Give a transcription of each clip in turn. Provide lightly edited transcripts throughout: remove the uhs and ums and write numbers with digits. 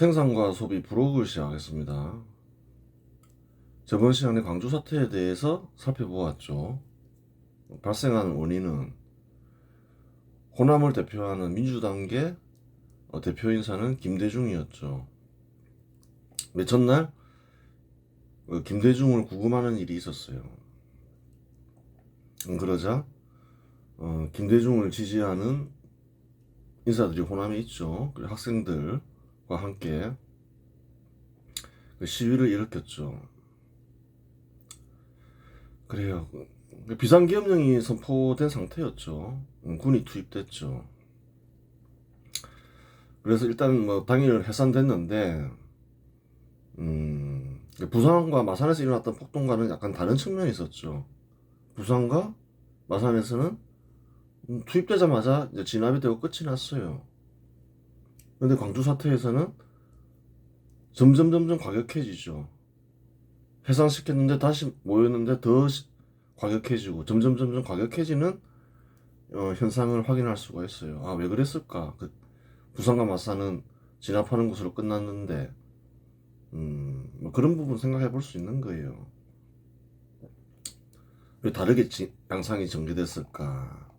생산과 소비 브로그를 시작하겠습니다. 저번 시간에 광주 사태에 대해서 살펴보았죠. 발생한 원인은 호남을 대표하는 민주당계 대표 인사는 김대중이었죠. 첫날 김대중을 구금하는 일이 있었어요. 그러자 김대중을 지지하는 인사들이 호남에 있죠. 그리고 학생들과 함께 시위를 일으켰죠. 그래요. 비상계엄령이 선포된 상태였죠. 군이 투입됐죠. 그래서 일단 뭐 당일 해산됐는데 부산과 마산에서 일어났던 폭동과는 약간 다른 측면이 있었죠. 부산과 마산에서는 투입되자마자 이제 진압이 되고 끝이 났어요. 근데 광주 사태에서는 점점 과격해지죠. 해산시켰는데 다시 모였는데 더 과격해지고 점점 과격해지는 현상을 확인할 수가 있어요. 아, 왜 그랬을까? 부산과 마산은 진압하는 것으로 끝났는데 뭐 그런 부분 생각해 볼 수 있는 거예요. 왜 다르게 양상이 전개됐을까?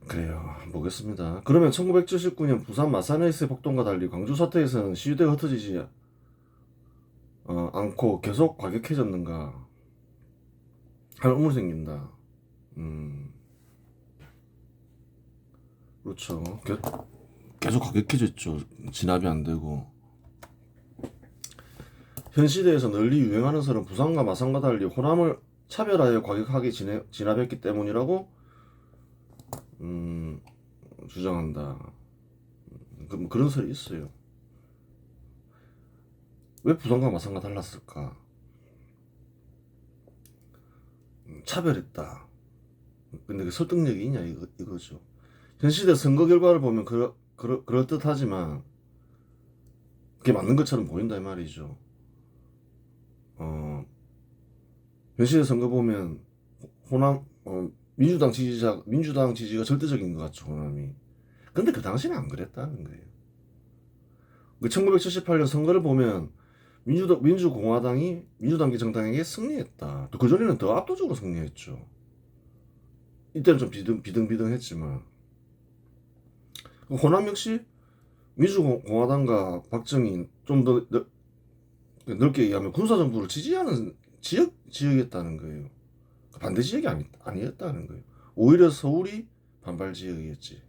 그래요. 보겠습니다. 그러면 1979년 부산 마산에서의 폭동과 달리 광주 사태에서는 시위대가 흩어지지 않고 계속 과격해졌는가 하는 의문이 생긴다. 그렇죠. 계속 과격해졌죠. 진압이 안 되고. 현 시대에서 널리 유행하는 설은 부산과 마산과 달리 호남을 차별하여 과격하게 진압했기 때문이라고 주장한다. 뭐 그런 설이 있어요. 왜 부산과 마산과 달랐을까? 차별했다. 근데 그 설득력이 있냐 이거죠. 현 시대 선거 결과를 보면 그럴듯하지만 그게 맞는 것처럼 보인다 이 말이죠. 현 시대 선거 보면 호남 민주당 지지가 절대적인 것 같죠, 호남이. 근데 그 당시는 안 그랬다는 거예요. 1978년 선거를 보면 민주공화당이 민주당계 정당에게 승리했다. 또 그전에는 더 압도적으로 승리했죠. 이때는 좀 비등비등했지만 호남 역시 민주공화당과 박정희 좀 더 넓게 얘기하면 군사정부를 지지하는 지역이었다는 거예요. 반대 지역이 아니었다는 거예요. 오히려 서울이 반발 지역이었지.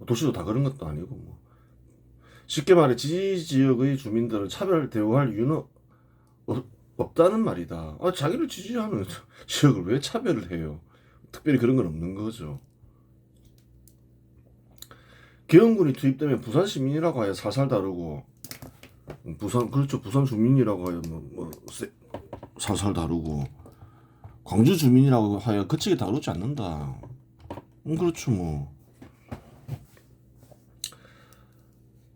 도시도 다 그런 것도 아니고 뭐. 쉽게 말해 지지 지역의 주민들을 차별 대우할 이유는 없다는 말이다. 자기를 지지하는 지역을 왜 차별을 해요? 특별히 그런 건 없는 거죠. 계엄군이 투입되면 부산 시민이라고 하여 살살 다루고 부산 주민이라고 하여 살살 다루고 광주 주민이라고 하여 거치게 다루지 않는다. 그렇죠 뭐.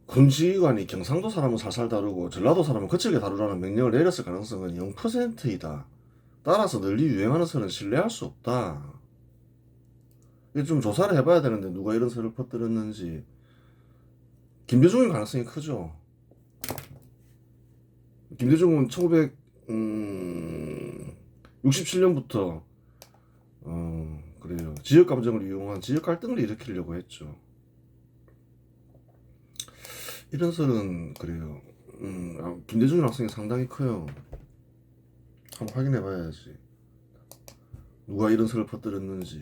군지관이 경상도 사람은 살살 다루고 전라도 사람은 거칠게 다루라는 명령을 내렸을 가능성은 0%이다. 따라서 널리 유행하는 설은 신뢰할 수 없다. 좀 조사를 해봐야 되는데 누가 이런 설을 퍼뜨렸는지. 김대중일 가능성이 크죠. 김대중은 1967년부터 그래요. 지역 감정을 이용한 지역 갈등을 일으키려고 했죠. 이런 설은 그래요. 김대중 학생이 상당히 커요. 한번 확인해 봐야지. 누가 이런 설을 퍼뜨렸는지.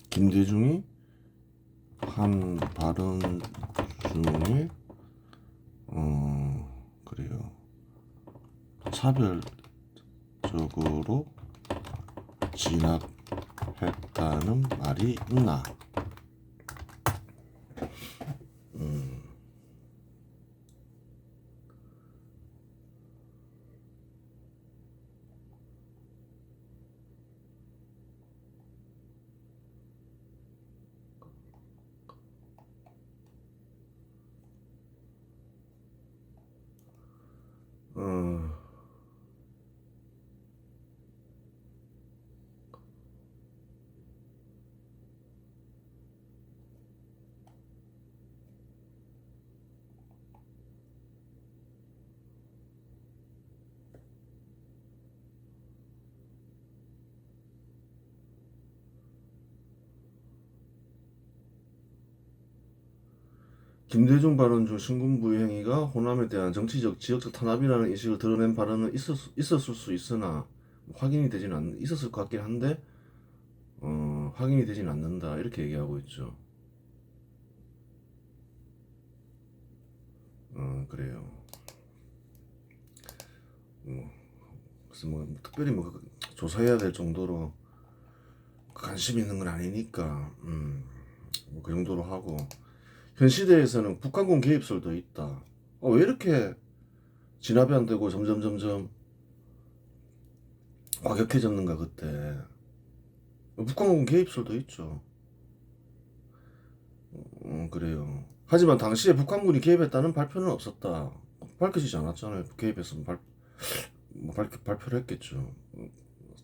김대중이 한 발언 중에 그래요. 차별적으로 진압했다는 말이 있나? 김대중 발언 중 신군부의 행위가 호남에 대한 정치적, 지역적 탄압이라는 인식을 드러낸 발언은 있었을 수 있으나 확인이 되진 있었을 것 같긴 한데 확인이 되진 않는다 이렇게 얘기하고 있죠. 그래요. 그래서 뭐 특별히 뭐 조사해야 될 정도로 관심 있는 건 아니니까 뭐그 정도로 하고 현 시대에서는 북한군 개입설도 있다. 왜 이렇게 진압이 안 되고 점점 과격해졌는가 그때. 북한군 개입설도 있죠. 그래요. 하지만 당시에 북한군이 개입했다는 발표는 없었다. 밝혀지지 않았잖아요. 개입했으면 발표를 했겠죠.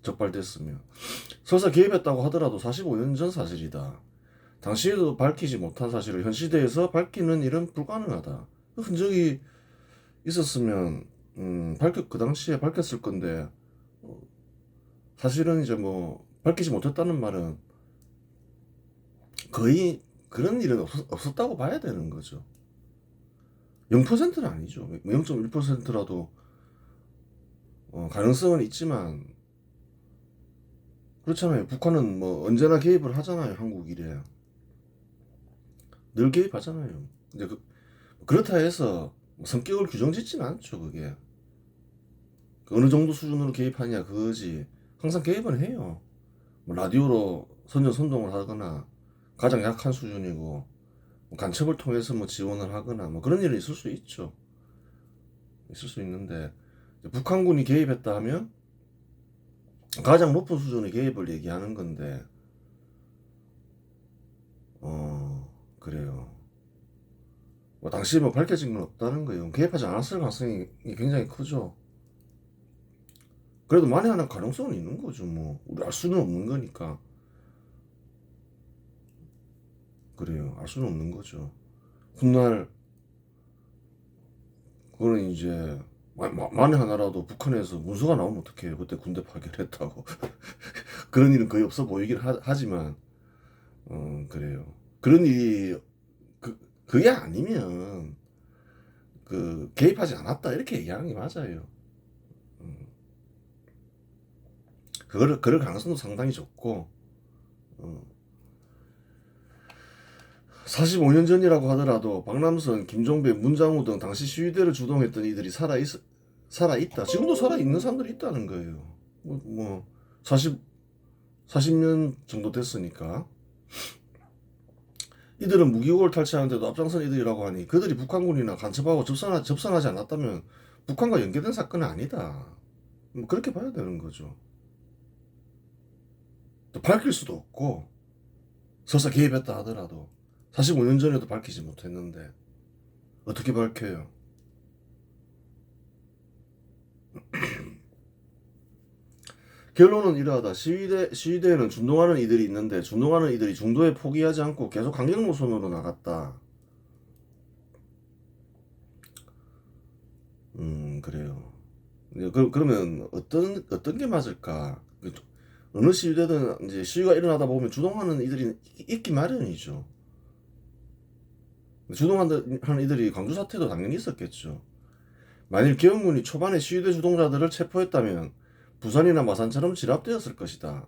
적발됐으면. 설사 개입했다고 하더라도 45년 전 사실이다. 당시에도 밝히지 못한 사실을 현 시대에서 밝히는 일은 불가능하다. 흔적이 있었으면 그 당시에 밝혔을 건데 사실은 이제 뭐 밝히지 못했다는 말은 거의 그런 일은 없었다고 봐야 되는 거죠. 0%는 아니죠. 0.1%라도 가능성은 있지만 그렇잖아요. 북한은 뭐 언제나 개입을 하잖아요. 한국 일에 늘 개입하잖아요. 이제 그렇다 해서 성격을 규정짓지는 않죠. 그게 어느 정도 수준으로 개입하냐 그거지. 항상 개입은 해요. 뭐 라디오로 선전선동을 하거나 가장 약한 수준이고 뭐 간첩을 통해서 뭐 지원을 하거나 뭐 그런 일은 있을 수 있죠. 있을 수 있는데 북한군이 개입했다 하면 가장 높은 수준의 개입을 얘기하는 건데 그래요. 뭐 당시에 뭐 밝혀진 건 없다는 거예요. 개입하지 않았을 가능성이 굉장히 크죠. 그래도 만에 하나 가능성은 있는 거죠. 뭐 우리 알 수는 없는 거니까. 그래요. 알 수는 없는 거죠. 훗날 그거는 이제 만에 하나라도 북한에서 문서가 나오면 어떡해요. 그때 군대 파견했다고. 그런 일은 거의 없어 보이긴 하지만 그래요. 그런 일이 그게 아니면 개입하지 않았다 이렇게 얘기하는 게 맞아요. 그럴 가능성도 상당히 좋고 45년 전이라고 하더라도 박남선, 김종배, 문장우 등 당시 시위대를 주동했던 이들이 살아있다. 지금도 살아있는 사람들이 있다는 거예요. 뭐 40년 정도 됐으니까. 이들은 무기고를 탈취하는데도 앞장선 이들이라고 하니 그들이 북한군이나 간첩하고 접선하지 않았다면 북한과 연계된 사건은 아니다. 뭐 그렇게 봐야 되는 거죠. 또 밝힐 수도 없고 설사 개입했다 하더라도 45년 전에도 밝히지 못했는데 어떻게 밝혀요? 결론은 이러하다. 시위대에는 준동하는 이들이 있는데 준동하는 이들이 중도에 포기하지 않고 계속 강경 노선으로 나갔다. 그래요. 그러면 어떤 게 맞을까? 어느 시위대든 이제 시위가 일어나다 보면 주동하는 이들이 있기 마련이죠. 주동하는 이들이 광주 사태도 당연히 있었겠죠. 만일 계엄군이 초반에 시위대 주동자들을 체포했다면 부산이나 마산처럼 진압되었을 것이다.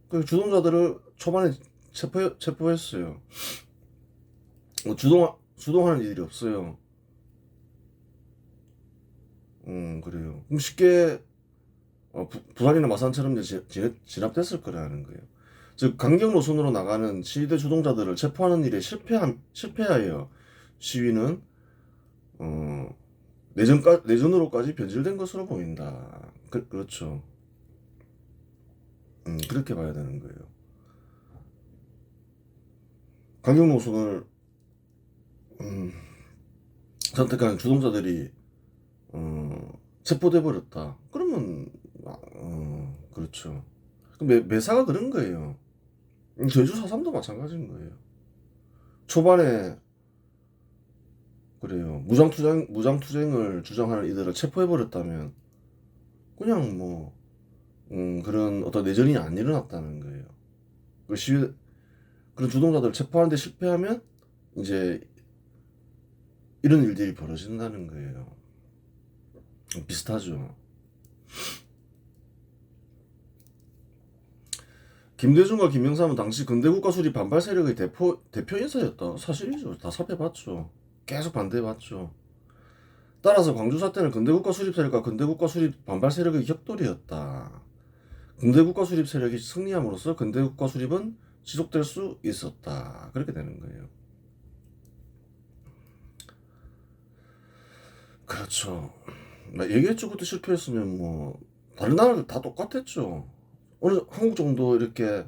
그 주동자들을 초반에 체포했어요. 주동하는 이들이 없어요. 그래요. 그럼 쉽게 부산이나 마산처럼 진압됐을 거라는 거예요. 즉 강경 노선으로 나가는 시위대 주동자들을 체포하는 일에 실패하여 시위는 내전으로까지 변질된 것으로 보인다. 그렇죠. 그렇게 봐야 되는 거예요. 강경 노선을 선택한 주동자들이 체포돼 버렸다. 그러면 그렇죠. 매사가 그런 거예요. 제주 4.3도 마찬가지인 거예요. 초반에 그래요. 무장투쟁을 주장하는 이들을 체포해버렸다면 그냥 뭐 그런 어떤 내전이 안 일어났다는 거예요. 그런 주동자들을 체포하는데 실패하면 이제 이런 일들이 벌어진다는 거예요. 비슷하죠. 김대중과 김영삼은 당시 근대국가 수립 반발 세력의 대표 인사였다. 사실이죠. 다 살펴봤죠. 계속 반대해봤죠. 따라서 광주 사태는 근대국가 수립 세력과 근대국가 수립 반발 세력의 격돌이었다. 근대국가 수립 세력이 승리함으로써 근대국가 수립은 지속될 수 있었다. 그렇게 되는 거예요. 그렇죠. 얘기했죠. 그때 실패했으면 뭐 다른 나라들 다 똑같았죠. 어느 한국 정도 이렇게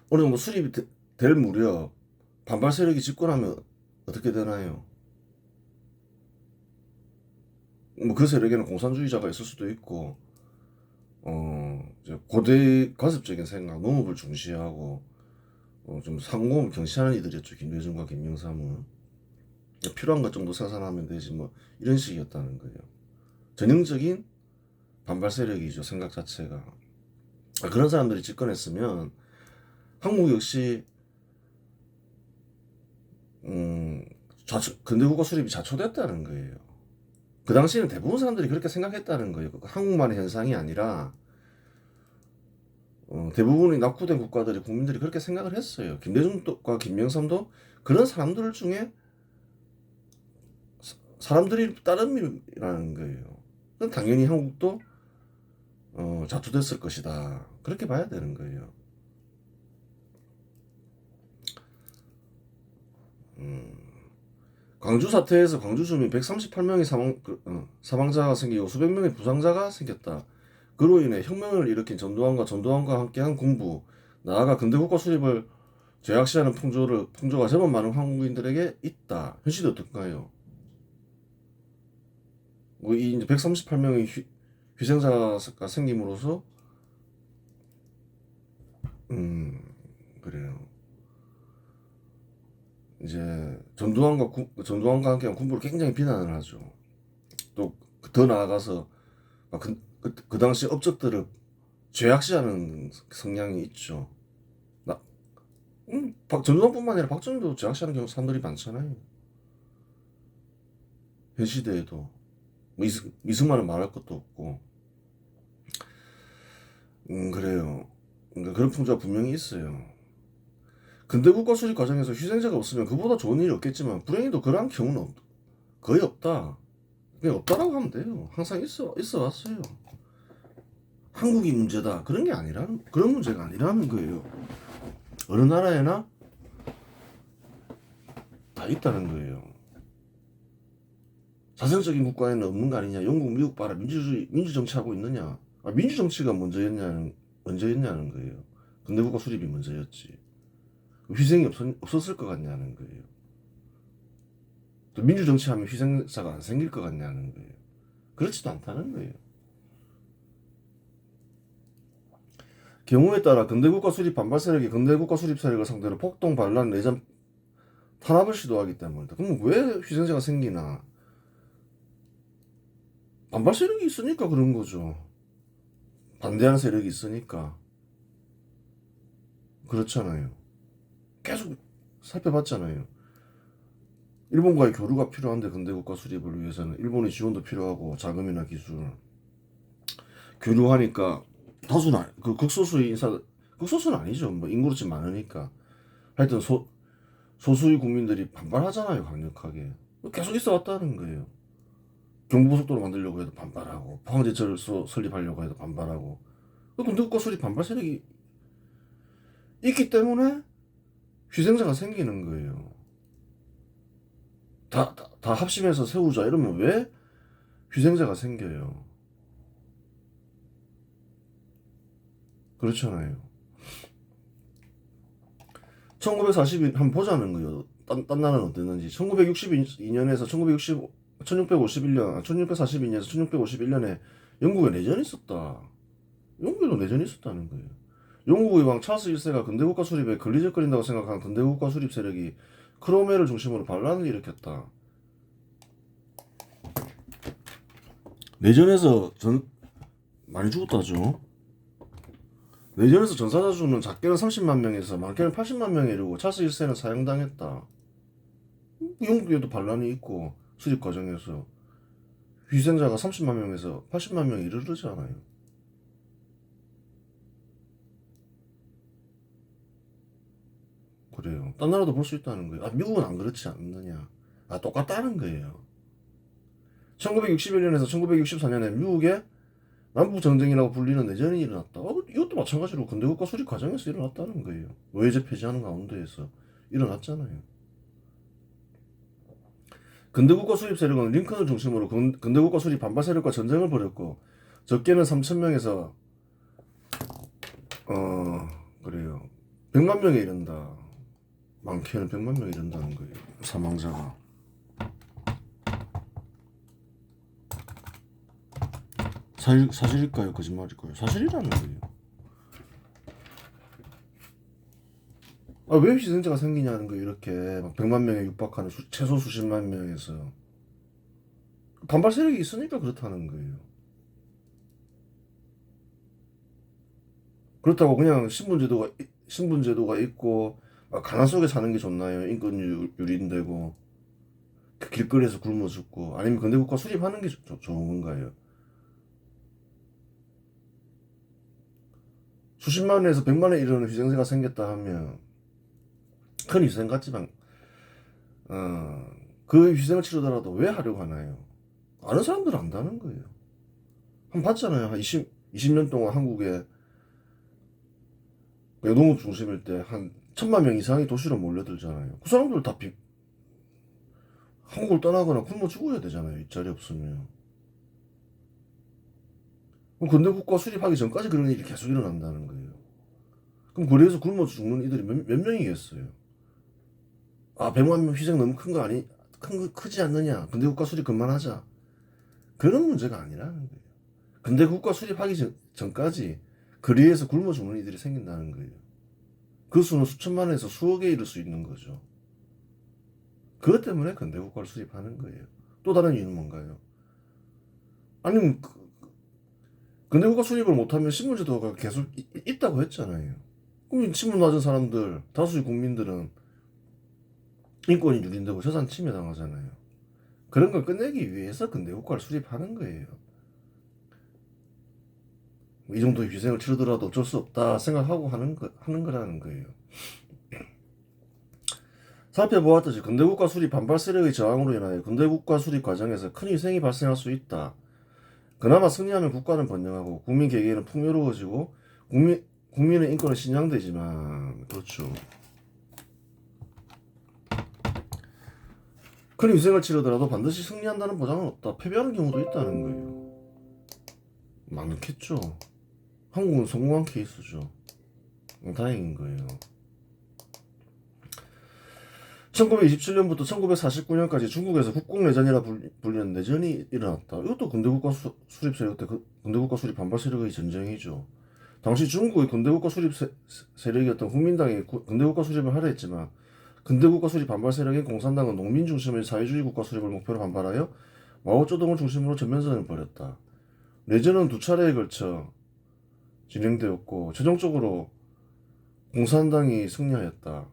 어느 정도 수립이 될 무렵 반발 세력이 집권하면 어떻게 되나요? 뭐 그 세력에는 공산주의자가 있을 수도 있고, 이제 고대 가습적인 생각, 농업을 중시하고 좀 상공을 경시하는 이들이었죠. 김대중과 김영삼은 필요한 것 정도 생산하면 되지 뭐 이런 식이었다는 거예요. 전형적인 반발 세력이죠. 생각 자체가. 그런 사람들이 집권했으면 한국 역시 근대국가 수립이 자초됐다는 거예요. 그 당시에는 대부분 사람들이 그렇게 생각했다는 거예요. 한국만의 현상이 아니라 대부분의 낙후된 국가들이 국민들이 그렇게 생각을 했어요. 김대중과 김영삼도 그런 사람들 중에 사람들이 따름이라는 거예요. 그럼 당연히 한국도 자초됐을 것이다. 그렇게 봐야 되는 거예요. 광주 사태에서 광주 주민 138명의 사망자가 생기고 수백 명의 부상자가 생겼다. 그로 인해 혁명을 일으킨 전두환과 함께한 군부, 나아가 근대국가 수립을 죄악시하는 풍조가 제법 많은 한국인들에게 있다. 현실이 어떨까요? 이 이제 138명의 희생자가 생김으로써 그래요. 이제 전두환과 함께한 군부를 굉장히 비난을 하죠. 또 더 나아가서 그 당시 업적들을 죄악시하는 성향이 있죠. 전두환뿐만 아니라 박정희도 죄악시하는 경우 사람들이 많잖아요. 현 시대에도 뭐 이승만은 말할 것도 없고, 그래요. 그러니까 그런 풍조가 분명히 있어요. 근대국가 수립 과정에서 희생자가 없으면 그보다 좋은 일이 없겠지만 불행히도 그러한 경우는 거의 없다. 그냥 없다라고 하면 돼요. 항상 있어 왔어요. 한국이 문제다 그런 게 아니라는 그런 문제가 아니라는 거예요. 어느 나라에나 다 있다는 거예요. 자생적인 국가에는 없는 거 아니냐. 영국, 미국 봐라. 민주 정치하고 있느냐. 민주 정치가 먼저였냐는 거예요. 근대국가 수립이 먼저였지. 희생이 없었을 것 같냐는 거예요. 또 민주 정치하면 희생자가 안 생길 것 같냐는 거예요. 그렇지도 않다는 거예요. 경우에 따라 근대국가 수립 반발 세력이 근대국가 수립 세력을 상대로 폭동, 반란, 내전, 탄압을 시도하기 때문이다. 그럼 왜 희생자가 생기나? 반발 세력이 있으니까 그런 거죠. 반대하는 세력이 있으니까. 그렇잖아요. 계속 살펴봤잖아요. 일본과의 교류가 필요한데 근대국가 수립을 위해서는 일본의 지원도 필요하고 자금이나 기술. 교류하니까 다수는 그 극소수의 극소수는 아니죠. 뭐 인구로치 많으니까. 하여튼 소수의 국민들이 반발하잖아요. 강력하게. 계속 있어 왔다는 거예요. 경부고속도로 만들려고 해도 반발하고 포항제철소 설립하려고 해도 반발하고 근대국가 수립 반발 세력이 있기 때문에 희생자가 생기는 거예요. 다 합심해서 세우자 이러면 왜 희생자가 생겨요? 그렇잖아요. 1942 한번 보자는 거예요. 딴 나라는 어땠는지. 1962년에서 1642년에서 1651년에 영국에 내전이 있었다. 영국에도 내전이 있었다는 거예요. 영국의 왕 찰스 1세가 근대국가 수립에 걸리적거린다고 생각한 근대국가 수립 세력이 크로메를 중심으로 반란을 일으켰다. 내전에서 많이 죽었다죠. 내전에서 전사자 수는 작게는 30만 명에서 많게는 80만 명에 이르고 차스 1세는 사형당했다. 이 정도에도 반란이 있고 수립 과정에서 희생자가 30만 명에서 80만 명에 이르르잖아요. 그래요. 딴 나라도 볼 수 있다는 거예요. 아, 미국은 안 그렇지 않느냐. 아, 똑같다는 거예요. 1961년에서 1964년에 미국에 남북전쟁이라고 불리는 내전이 일어났다. 이것도 마찬가지로 근대국가 수립 과정에서 일어났다는 거예요. 외제 폐지하는 가운데에서 일어났잖아요. 근대국가 수립 세력은 링컨을 중심으로 근대국가 수립 반발 세력과 전쟁을 벌였고 적게는 3,000명에서 그래요. 100만 명에 이른다. 많게는 100만 명에 이른다는 거예요. 사망자가. 사실일까요? 거짓말일까요? 사실이라는 거예요. 아, 왜 희생자가 생기냐는 거예요. 이렇게 막 100만 명에 육박하는 최소 수십만 명에서 반발 세력이 있으니까 그렇다는 거예요. 그렇다고 그냥 신분제도가 있고 막 가난 속에 사는 게 좋나요? 인권 유린되고 그 길거리에서 굶어 죽고 아니면 근대국가 수립하는 게 좋은 건가요? 수십만 원에서 100만 원에 이르는 희생자가 생겼다 하면 큰 희생 같지만 어, 그 희생을 치르더라도 왜 하려고 하나요? 아는 사람들은 안다는 거예요. 한 번 봤잖아요. 한 20년 동안 한국에 농업 중심일 때 한 1,000만 명 이상이 도시로 몰려들잖아요. 그 사람들 다 한국을 떠나거나 굶어 죽어야 되잖아요. 일자리 없으면. 그럼 근대국가 수립하기 전까지 그런 일이 계속 일어난다는 거예요. 그럼 거리에서 굶어 죽는 이들이 몇 명이겠어요? 아, 100만 명 희생 너무 큰 거 아니, 크지 않느냐? 근대국가 수립 그만하자. 그런 문제가 아니라는 거예요. 근대국가 수립하기 전까지 거리에서 굶어 죽는 이들이 생긴다는 거예요. 그 수는 수천만에서 수억에 이를 수 있는 거죠. 그것 때문에 근대국가를 수립하는 거예요. 또 다른 이유는 뭔가요? 아니면 근대국가 수립을 못하면 신분제도가 계속 있다고 했잖아요. 그럼 신분 낮은 사람들, 다수의 국민들은 인권이 유린되고 재산 침해당하잖아요. 그런 걸 끝내기 위해서 근대국가를 수립하는 거예요. 이 정도의 희생을 치르더라도 어쩔 수 없다 생각하고 하는 거라는 거예요. 살펴보았듯이 근대국가 수립 반발 세력의 저항으로 인하여 근대국가 수립 과정에서 큰 희생이 발생할 수 있다. 그나마 승리하면 국가는 번영하고 국민 개개인은 풍요로워지고 국민의 인권은 신장되지만 그렇죠. 큰 희생을 치르더라도 반드시 승리한다는 보장은 없다. 패배하는 경우도 있다는 거예요. 많겠죠. 한국은 성공한 케이스죠. 다행인 거예요. 1927년부터 1949년까지 중국에서 국공내전이라 불리는 내전이 일어났다. 이것도 근대국가 수립 세력 때 근대국가 수립 반발 세력의 전쟁이죠. 당시 중국의 근대국가 수립 세력이었던 국민당이 근대국가 수립을 하려 했지만 근대국가 수립 반발 세력인 공산당은 농민 중심의 사회주의 국가 수립을 목표로 반발하여 마오쩌둥을 중심으로 전면전을 벌였다. 내전은 두 차례에 걸쳐 진행되었고 최종적으로 공산당이 승리하였다.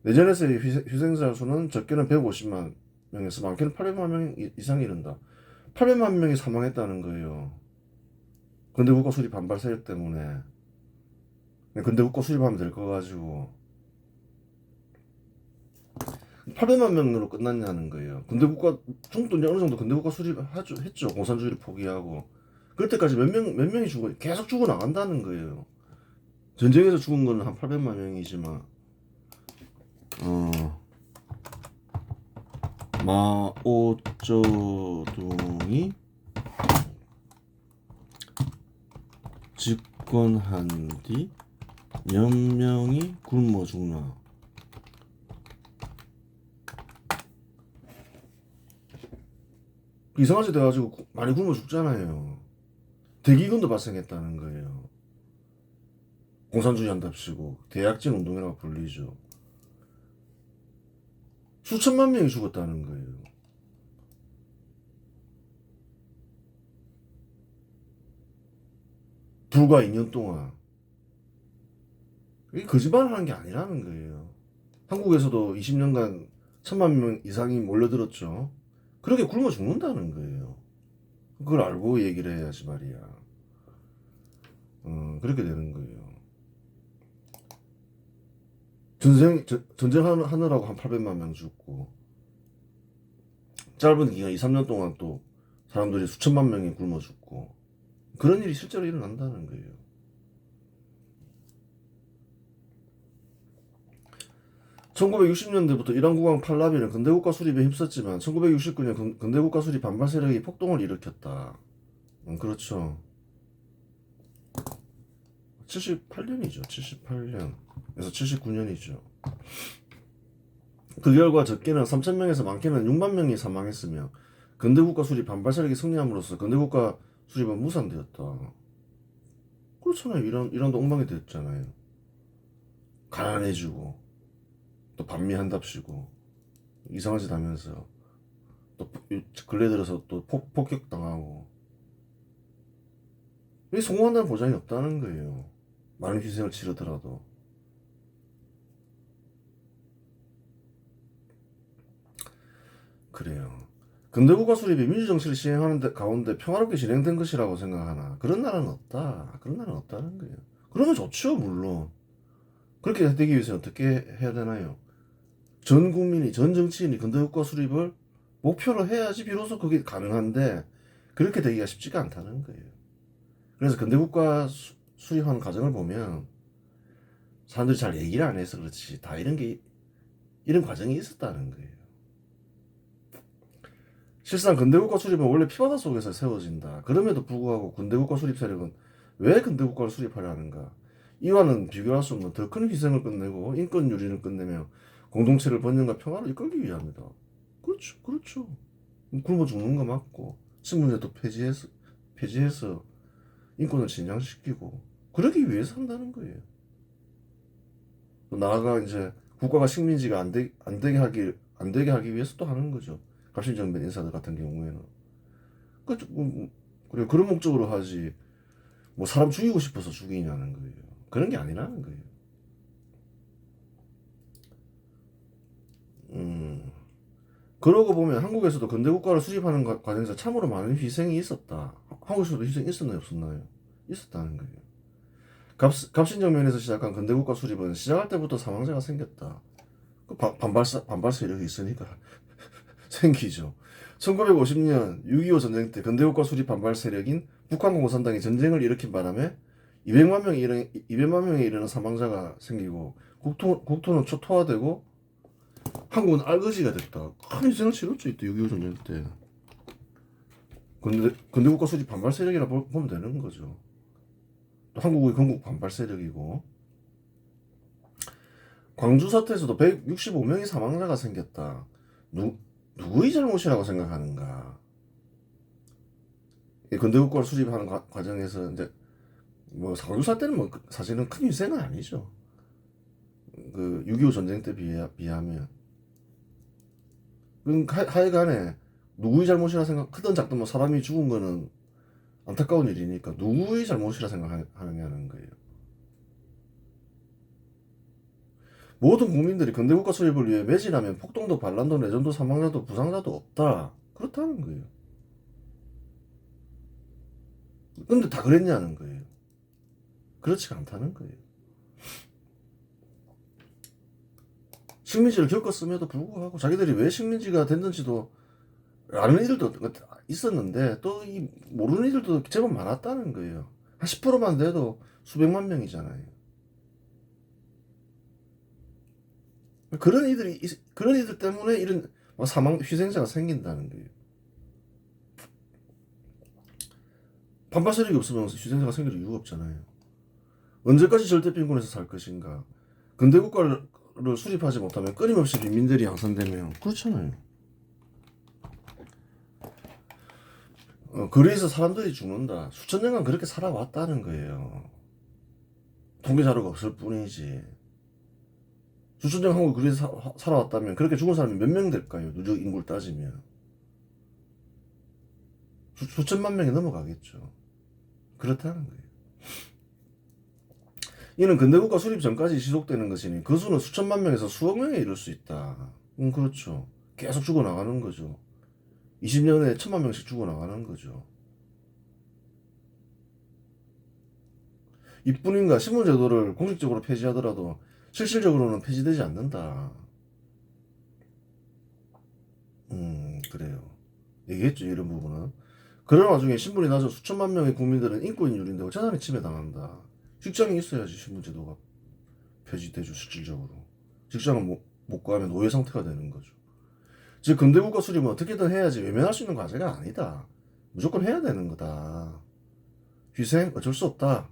내전에서의 희생자 수는 적게는 150만 명에서 많게는 800만 명 이상이 이른다. 800만 명이 사망했다는 거예요. 근대국가 수립 반발 세력 때문에. 근대국가 수립하면 될 거 가지고 800만 명으로 끝났냐는 거예요. 중국도 이제 어느 정도 근대국가 수립했죠. 공산주의를 포기하고. 그럴 때까지 몇 명이 계속 죽어 나간다는 거예요. 전쟁에서 죽은 거는 한 800만 명이지만, 마오쩌둥이 집권한 뒤 몇 명이 굶어 죽나. 이상한 짓 돼가지고 많이 굶어 죽잖아요. 대기근도 발생했다는 거예요. 공산주의 한답시고 대약진 운동이라고 불리죠. 수천만 명이 죽었다는 거예요. 불과 2년 동안. 이게 거짓말을 하는 게 아니라는 거예요. 한국에서도 20년간 1,000만 명 이상이 몰려들었죠. 그렇게 굶어 죽는다는 거예요. 그걸 알고 얘기를 해야지 말이야. 그렇게 되는 거예요. 전쟁하느라고 한 800만 명 죽고, 짧은 기간 2, 3년 동안 또 사람들이 수천만 명이 굶어 죽고, 그런 일이 실제로 일어난다는 거예요. 1960년대부터 이란국왕 팔라비는 근대국가 수립에 힘썼지만 1969년 근대국가 수립 반발 세력이 폭동을 일으켰다. 그렇죠. 78년이죠. 78년에서 79년이죠. 그 결과 적게는 3,000명에서 많게는 6만 명이 사망했으며 근대국가 수립 반발 세력이 승리함으로써 근대국가 수립은 무산되었다. 그렇잖아요. 이란도 엉망이 됐잖아요. 가난해지고 또 반미한답시고 이상한 짓 하면서 또 근래 들어서 또 폭격당하고 이 성공한다는 보장이 없다는 거예요. 많은 희생을 치르더라도. 그래요. 근대국가 수립이 민주정치를 시행하는 가운데 평화롭게 진행된 것이라고 생각하나? 그런 나라는 없다. 그런 나라는 없다는 거예요. 그러면 좋죠, 물론. 그렇게 되기 위해서 어떻게 해야 되나요? 전 국민이, 전 정치인이 근대국가 수립을 목표로 해야지 비로소 그게 가능한데 그렇게 되기가 쉽지가 않다는 거예요. 그래서 근대국가 수립하는 과정을 보면 사람들이 잘 얘기를 안 해서 그렇지 다 이런 과정이 있었다는 거예요. 실상 근대국가 수립은 원래 피바다 속에서 세워진다. 그럼에도 불구하고 근대국가 수립 세력은 왜 근대국가를 수립하려는가? 이와는 비교할 수 없는 더 큰 희생을 끝내고 인권 유린을 끝내며 공동체를 번영과 평화를 이끌기 위함이다. 그렇죠, 그렇죠. 굶어 죽는 거 맞고 식민지도 폐지해서 인권을 진양시키고 그러기 위해서 한다는 거예요. 또 나아가 이제 국가가 식민지가 안 되게 하기 위해서 또 하는 거죠. 갑신정변 인사들 같은 경우에는. 그래, 그런 목적으로 하지. 뭐 사람 죽이고 싶어서 죽이냐는 거예요. 그런 게 아니라는 거예요. 그러고 보면 한국에서도 근대국가를 수립하는 과정에서 참으로 많은 희생이 있었다. 한국에서도 희생이 있었나요, 없었나요? 있었다는 거예요. 갑신정변에서 시작한 근대국가 수립은 시작할 때부터 사망자가 생겼다. 반발 세력이 있으니까 생기죠. 1950년 6.25 전쟁 때 근대국가 수립 반발 세력인 북한공산당이 전쟁을 일으킨 바람에 200만 명에 이르는 사망자가 생기고 국토는 초토화되고 한국은 알거지가 됐다. 큰 희생을 치렀죠 이때 6.25 전쟁 때. 근대국가 수립 반발 세력이라 보면 되는 거죠. 또 한국의 건국 반발 세력이고 광주 사태에서도 165명의 사망자가 생겼다. 누구의 잘못이라고 생각하는가? 근대국가를 수립하는 과정에서 이제 뭐 광주 사태는 뭐 사실은 큰 희생은 아니죠. 그 6.25 전쟁 때 비하면 하여간에 누구의 잘못이라 크든 작든 뭐 사람이 죽은 거는 안타까운 일이니까 누구의 잘못이라 생각하느냐는 거예요. 모든 국민들이 근대국가 수립을 위해 매진하면 폭동도 반란도 내전도 사망자도 부상자도 없다. 그렇다는 거예요. 근데 다 그랬냐는 거예요. 그렇지가 않다는 거예요. 식민지를 겪었음에도 불구하고 자기들이 왜 식민지가 됐는지도 아는 이들도 있었는데 또 이 모르는 이들도 제법 많았다는 거예요. 한 10%만 돼도 수백만 명이잖아요. 그런 이들 때문에 이런 희생자가 생긴다는 거예요. 반발 세력이 없으면 희생자가 생길 이유가 없잖아요. 언제까지 절대빈곤에서 살 것인가? 근대국가를 수립하지 못하면 끊임없이 빈민들이 양산되면 그렇잖아요. 그래서 사람들이 죽는다. 수천 년간 그렇게 살아왔다는 거예요. 통계 자료가 없을 뿐이지. 수천 년 한국이 그래서 살아왔다면 그렇게 죽은 사람이 몇 명 될까요? 누적 인구를 따지면 수천만 명이 넘어가겠죠. 그렇다는 거예요. 이는 근대국가 수립 전까지 지속되는 것이니 그 수는 수천만 명에서 수억 명에 이를 수 있다. 그렇죠. 계속 죽어나가는 거죠. 20년에 1000만 명씩 죽어나가는 거죠. 이뿐인가 신분제도를 공식적으로 폐지하더라도 실질적으로는 폐지되지 않는다. 그래요. 얘기했죠, 이런 부분은. 그런 와중에 신분이 낮은 수천만 명의 국민들은 인권이 유린되고 재산이 침해당한다. 직장이 있어야지 신분제도가 폐지되죠, 실질적으로. 직장을 못 구하면 노예 상태가 되는 거죠. 즉 근대국가 수립은 어떻게든 해야지 외면할 수 있는 과제가 아니다. 무조건 해야 되는 거다. 희생 어쩔 수 없다.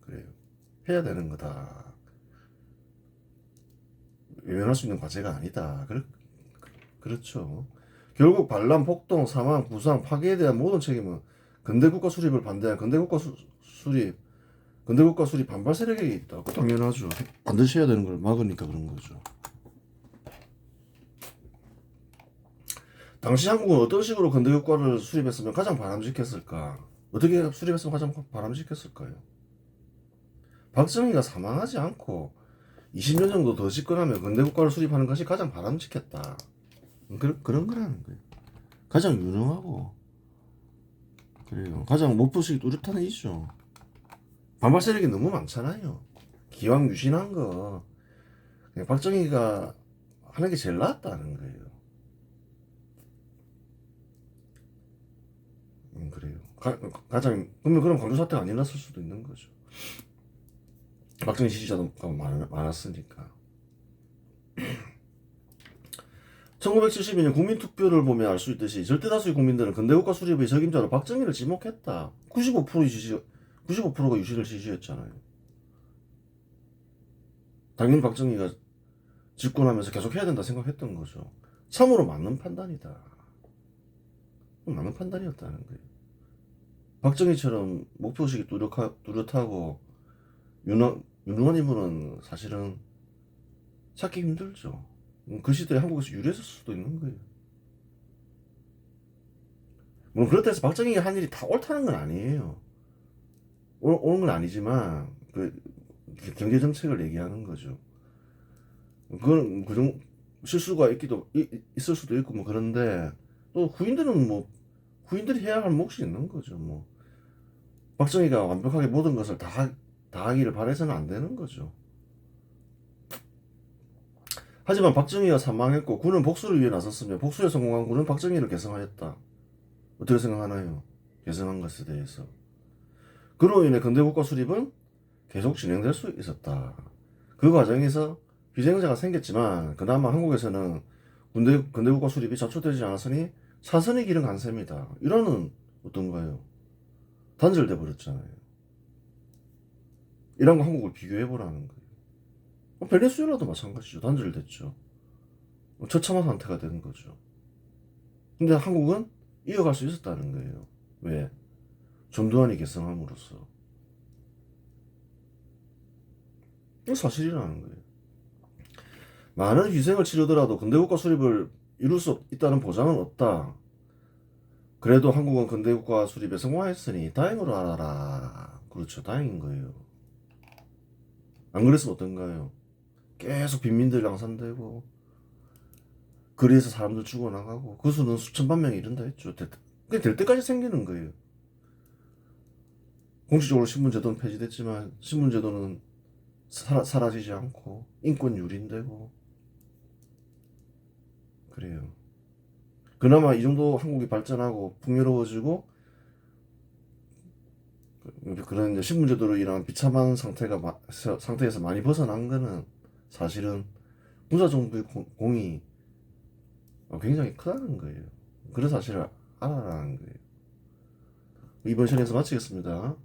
그래요. 해야 되는 거다. 외면할 수 있는 과제가 아니다. 그렇죠. 결국 반란, 폭동, 사망, 부상, 파괴에 대한 모든 책임은 근대국가 수립을 반대한 근대국가 수립 반발 세력에게 있다. 당연하죠. 반드시 해야 되는 걸 막으니까 그런 거죠. 당시 한국은 어떤 식으로 근대국가를 수립했으면 가장 바람직했을까? 어떻게 수립했으면 가장 바람직했을까요? 박정희가 사망하지 않고 20년 정도 더 집권하면 근대국가를 수립하는 것이 가장 바람직했다. 그런 거라는 거예요. 가장 유능하고 그래요. 가장 목표식이 뚜렷한 이슈. 반발 세력이 너무 많잖아요. 기왕 유신한 거 그냥 박정희가 하는 게 제일 낫다는 거예요. 그래요. 가장 그럼 광주 사태가 안 일어났을 수도 있는 거죠. 박정희 지지자가 많았으니까. 1972년 국민투표를 보면 알 수 있듯이 절대다수의 국민들은 근대국가 수립의 적임자로 박정희를 지목했다. 95%가 유신을 지지했잖아요. 당연히 박정희가 집권하면서 계속 해야 된다 생각했던 거죠. 참으로 맞는 판단이다. 맞는 판단이었다는 거예요. 박정희처럼 목표의식이 뚜렷하고 유능한 인물은 사실은 찾기 힘들죠. 그 시대에 한국에서 유리했을 수도 있는 거예요. 물론 그렇다 해서 박정희가 한 일이 다 옳다는 건 아니에요. 옳은 건 아니지만 그 경제 정책을 얘기하는 거죠. 그건 실수가 있을 수도 있고 뭐 그런데 또 후인들이 해야 할 몫이 있는 거죠. 뭐 박정희가 완벽하게 모든 것을 다 하기를 바라서는 안 되는 거죠. 하지만 박정희가 사망했고 군은 복수를 위해 나섰으며 복수에 성공한 군은 박정희를 계승하였다. 어떻게 생각하나요? 계승한 것에 대해서. 그로 인해 근대국가 수립은 계속 진행될 수 있었다. 그 과정에서 희생자가 생겼지만 그나마 한국에서는 근대국가 수립이 자초되지 않았으니 사선의 길은 간 셈이다. 이란은 어떤가요? 단절돼 버렸잖아요. 이란과 한국을 비교해보라는 거예요. 베네수엘라도 마찬가지죠. 단절됐죠. 처참한 상태가 되는 거죠. 근데 한국은 이어갈 수 있었다는 거예요. 왜? 전두환이 계승함으로써. 이거 사실이라는 거예요. 많은 희생을 치르더라도 근대국가 수립을 이룰 수 있다는 보장은 없다. 그래도 한국은 근대국가 수립에 성공했으니 다행으로 알아라. 그렇죠. 다행인 거예요. 안 그랬으면 어떤가요? 계속 빈민들 양산되고 거리에서 사람들 죽어나가고 그 수는 수천만 명이 이른다 했죠. 그게 될 때까지 생기는 거예요. 공식적으로 신분제도는 폐지됐지만 신분제도는 사라지지 않고 인권 유린되고 그래요. 그나마 이 정도 한국이 발전하고 풍요로워지고 그런 이제 신분제도로 인한 비참한 상태에서 많이 벗어난 거는 사실은 군사정부의 공이 굉장히 크다는 거예요. 그런 사실을 알아라는 거예요. 이번 시간에서 마치겠습니다.